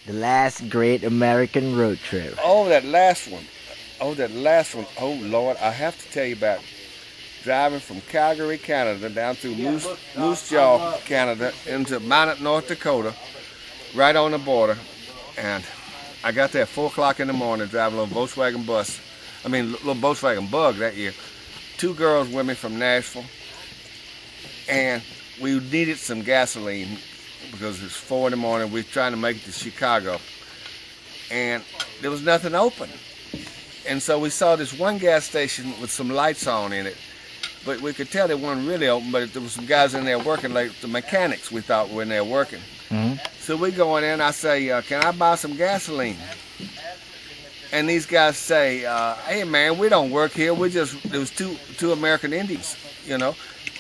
The last great American road trip. Oh, that last one. Oh, that last one. Oh, Lord, I have to tell you about driving from Calgary, Canada, down through Moose Jaw, Canada, into Minot, North Dakota, right on the border. And I got there at 4 o'clock in the morning, driving a little Volkswagen bus. I mean, little Volkswagen Bug that year. 2 girls with me from Nashville. And we needed some gasoline because it's 4 in the morning. We were trying to make it to Chicago. And there was nothing open. And so we saw this one gas station with some lights on in it. But we could tell they weren't really open, but there were some guys in there working, like the mechanics we thought were in there working. So we go in there and I say, can I buy some gasoline? And these guys say, hey man, we don't work here. There was two American Indians, you know.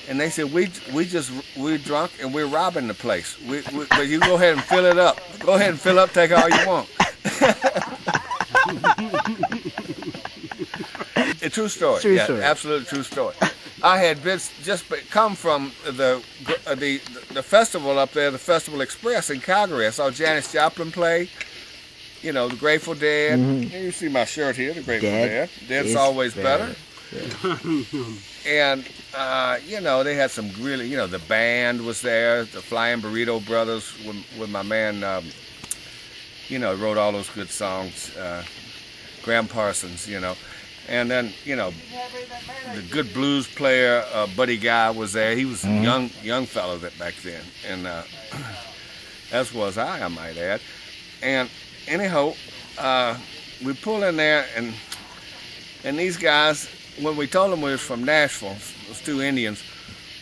And they said, we're drunk and we're robbing the place. But you go ahead and fill it up. Go ahead and fill up, take all you want. A true story. True story. Absolutely true story. I had just come from the festival up there, the Festival Express in Calgary. I saw Janis Joplin play, you know, the Grateful Dead. You see my shirt here, the Grateful Dead. Dead's always better. And, you know, they had some really, you know, the band was there, the Flying Burrito Brothers with my man, you know, wrote all those good songs, Graham Parsons, you know. And then, you know, the good blues player, Buddy Guy was there. He was a young fellow back then. And as was I might add. And anyhow, we pull in there, and these guys, when we told them we was from Nashville, those 2 Indians,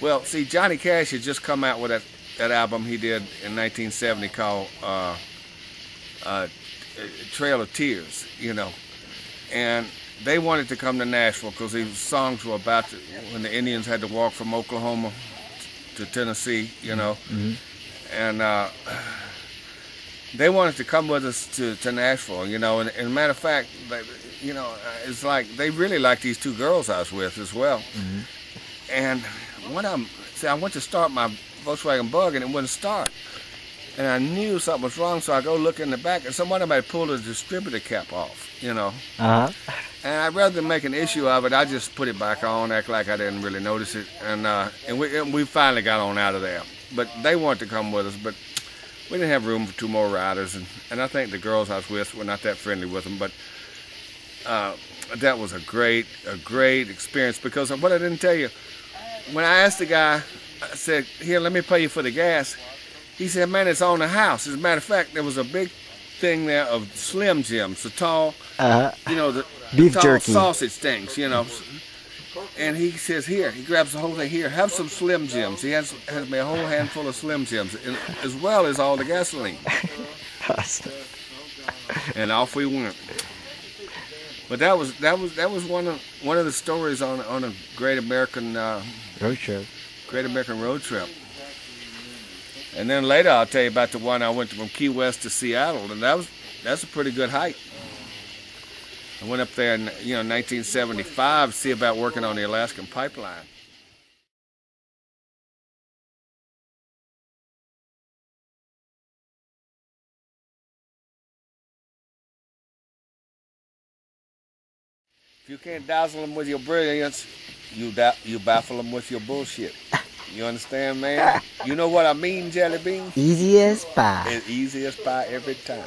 well, see, Johnny Cash had just come out with that album he did in 1970 called Trail of Tears, you know. And they wanted to come to Nashville because these songs were about when the Indians had to walk from Oklahoma to Tennessee, you know. And they wanted to come with us to Nashville, you know. And as a matter of fact, you know, it's like they really liked these 2 girls I was with as well. And when I went to start my Volkswagen Bug and it wouldn't start. And I knew something was wrong, so I go look in the back, and somebody might pull the distributor cap off, you know. And I'd rather than make an issue of it, I just put it back on, act like I didn't really notice it, and we finally got on out of there. But they wanted to come with us, but we didn't have room for 2 more riders, and I think the girls I was with were not that friendly with them. But that was a great experience, because of what I didn't tell you. When I asked the guy, I said, "Here, let me pay you for the gas." He said, "Man, it's on the house." As a matter of fact, there was a big thing there of Slim Jims, the tall, you know, the beef tall jerky sausage things, you know. And he says, "Here," he grabs the whole thing. "Here, have some Slim Jims." He has me a whole handful of Slim Jims, as well as all the gasoline. And off we went. But that was one of the stories on a great American road trip. Great American road trip. And then later I'll tell you about the one I went from Key West to Seattle, and that's a pretty good hike. I went up there in 1975 to see about working on the Alaskan pipeline. If you can't dazzle them with your brilliance, you baffle them with your bullshit. You understand, man? You know what I mean, Jelly Bean? Easy as pie. It's easy as pie every time.